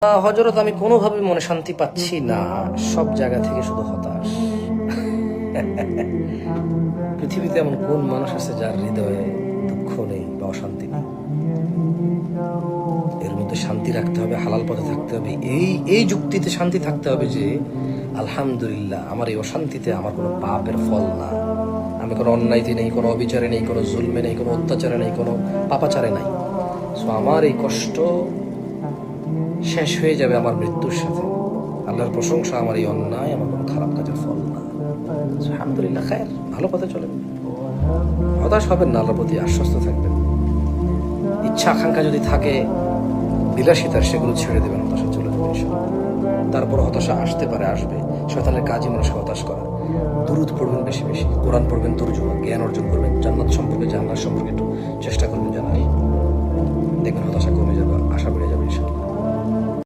হযরত, আমি কোনোভাবে মনে শান্তি পাচ্ছি না, সব জায়গা থেকে শুধু হতাশ। পৃথিবীতে এমন কোন মানুষ আছে যার হৃদয়ে দুঃখ নেই বা অশান্তি নেই? এর মধ্যে শান্তি রাখতে হবে, হালাল পথে থাকতে হবে, এই যুক্তিতে শান্তি থাকতে হবে যে আলহামদুলিল্লাহ আমার এই অশান্তিতে আমার কোনো পাপের ফল না, আমি কোনো অন্যায়তে নেই, কোনো অবিচারে নেই, কোনো জুলমে নেই, কোনো অত্যাচারে নেই, কোনো পাপাচারে নাই। সো আমার এই কষ্ট শেষ হয়ে যাবে আমার মৃত্যুর সাথে। আল্লাহর প্রশংসা আমার এই অন্যায় আমার কোনো খারাপ কাজের ফল না। আলহামদুলিল্লাহ, খায়ের, ভালো পথে চলেন, হতাশ হবেন না, আল্লাহর প্রতি আশ্বস্ত থাকবেন। ইচ্ছা আকাঙ্ক্ষা যদি থাকে বিলাসিতার, সেগুলো ছেড়ে দেবেন, হতাশা চলে যাবে ইনশাআল্লাহ। তারপর হতাশা আসতে পারে, আসবে, শয়তানের কাজই মানুষকে হতাশ করা। দুরূদ পড়বেন বেশি বেশি, কোরআন পড়বেন, তরজুমা, জ্ঞান অর্জন করবেন, জান্নাত সম্পর্কে, জান্নাত সম্পর্কে একটু চেষ্টা করবেন জানার, দেখবেন হতাশা কমে যাবে, আশা বেড়ে যাবে।